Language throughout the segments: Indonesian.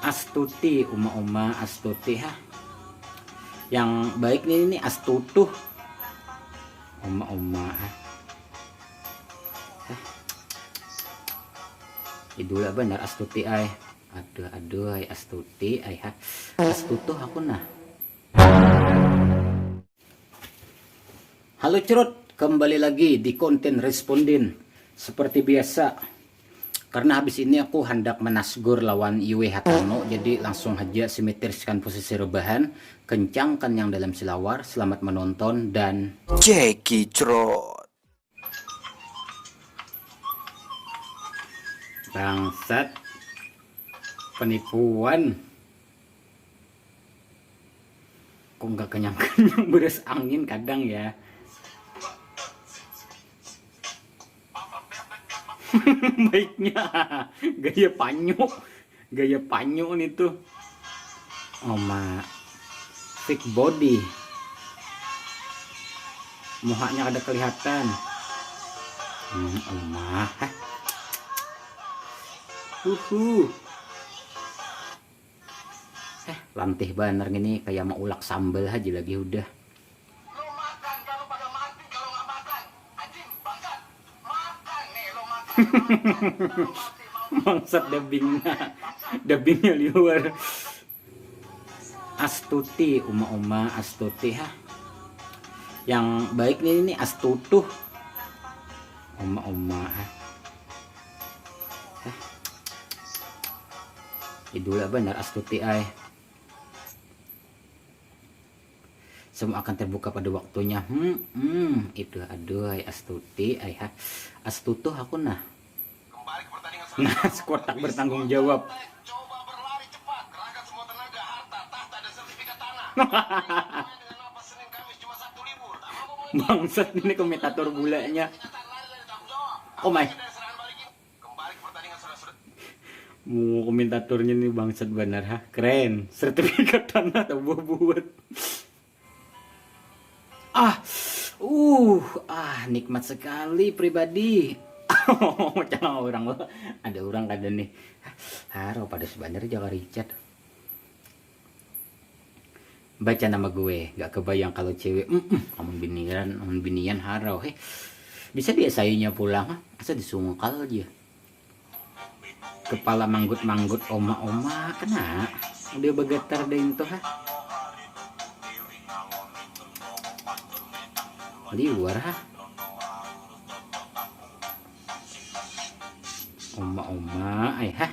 Astuti, uma Astuti ha. Yang baik nih ini Astutuh. Uma ha. Idula benar Astuti ay. Aduh ay Astuti ay ha. Astutuh aku nah. Halo Cerut, kembali lagi di konten Responden. Seperti biasa, karena habis ini aku hendak menasgur lawan Yue Hatano, jadi langsung aja simetriskan posisi rebahan, kencangkan yang dalam silawar. Selamat menonton dan Jeki Cerut. bangsat penipuan. Kok nggak kenyang-kenyang beres angin kadang ya. Baiknya gaya panyo nih tuh. Oma thick body, muhanya ada kelihatan. Oma lantih banar gini kayak mau ulak sambal aja lagi udah. Lo makan kalau pada mati, kalau nggak makan anjing bangsat. Makan nih lo makan. Bangsat dubbingnya liur. Astuti, uma Astuti ha. Yang baik nih ini Astutuh. Uma ha. Idula benar Astuti ay. Semua akan terbuka pada waktunya. Itu aduh ay Astuti ay ha. Astutuh aku nah. Kembali ke pertandingan Nah, skuad tak bertanggung jawab. Coba berlari cepat, kerahkan semua tenaga, harta, tahta dan sertifikat tanah. Main dengan apa Senin Kamis cuma Sabtu libur. Tak mampu Bangsat ini komentator bulanya. kenyataan lari tanggung jawab. Oh my. Dari serangan balikin. Kembali ke pertandingan sudah. Mau komentatornya nih bangsat benar ha. Keren. Sertifikat tanah atau buat. Nikmat sekali pribadi. Jangan orang lo. Ada orang kada nih. Haro pada sebenarnya Jawa Richard. Baca nama gue, gak kebayang kalau cewek. Amun binian harau. Bisa biasainya pulang ha. Asa disungkal aja. Kepala manggut-manggut oma kena. Udah begetar deh itu ha. Liwar ha. Oma ay ha.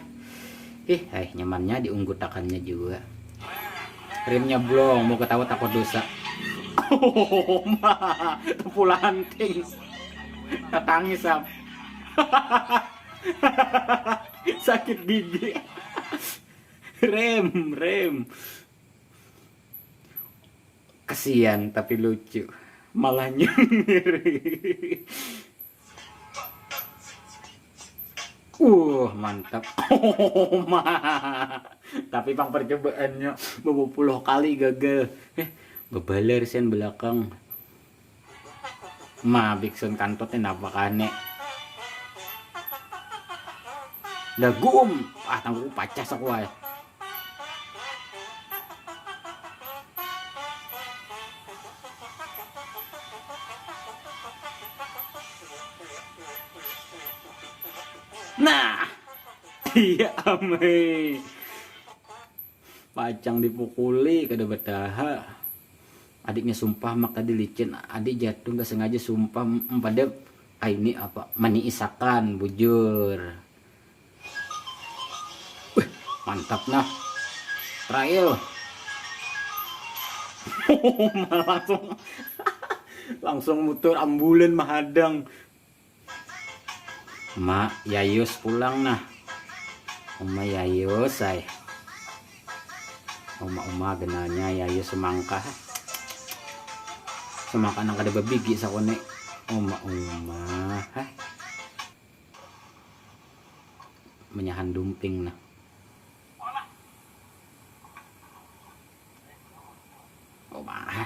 Nyamannya diunggutakannya juga. Remnya blong, mau ketawa takut dosa. Oma, pula hunting. Tatangis sam. Sakit gigi. Rem. Kasian tapi lucu. Malah nyeri. Mantap. Tapi bang percobaannya beberapa kali gagal. Bebaler sen belakang. Biksun kantotnya napa kane. Dagum. Tangguh pacas aku ay. Nah, iya ame. Pacang dipukuli kada betaha. Adiknya sumpah mak tadi licin. Adik jatuh nggak sengaja sumpah pada ini apa maniisakan bujur. Mantap nah. Trial. langsung muter ambulan mahadang. Mak Yayus pulang nah. Oma Yayus ay. Oma genanya Yayus semangka. Semangka nang kada babigi sa kone. Oma ha. Menyahan dumping nah. Oma ha.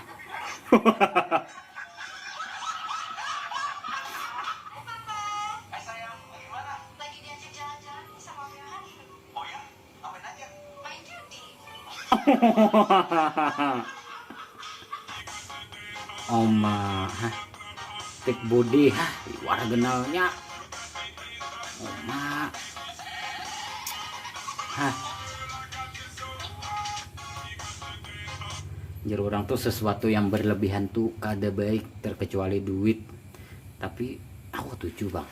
Sayang, bagaimana? Lagi diajak jalan-jalan nih sama Om Yohan. Oh ya, apain aja? Main Oma, hah? Tik body, hah? War genalnya. Oma. Hah? Jadi orang tuh sesuatu yang berlebihan tuh kada baik, terkecuali duit. Tapi aku tuju bang.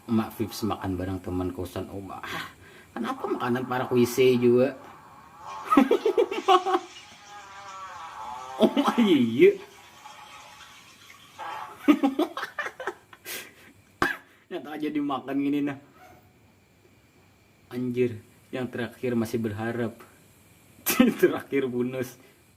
Emak Vips makan bareng teman kosan Oma. Hah? Kenapa makanan para WC juga? Oh iya. Nyata aja dimakan gini nah. Anjir, yang terakhir masih berharap. Terakhir bonus.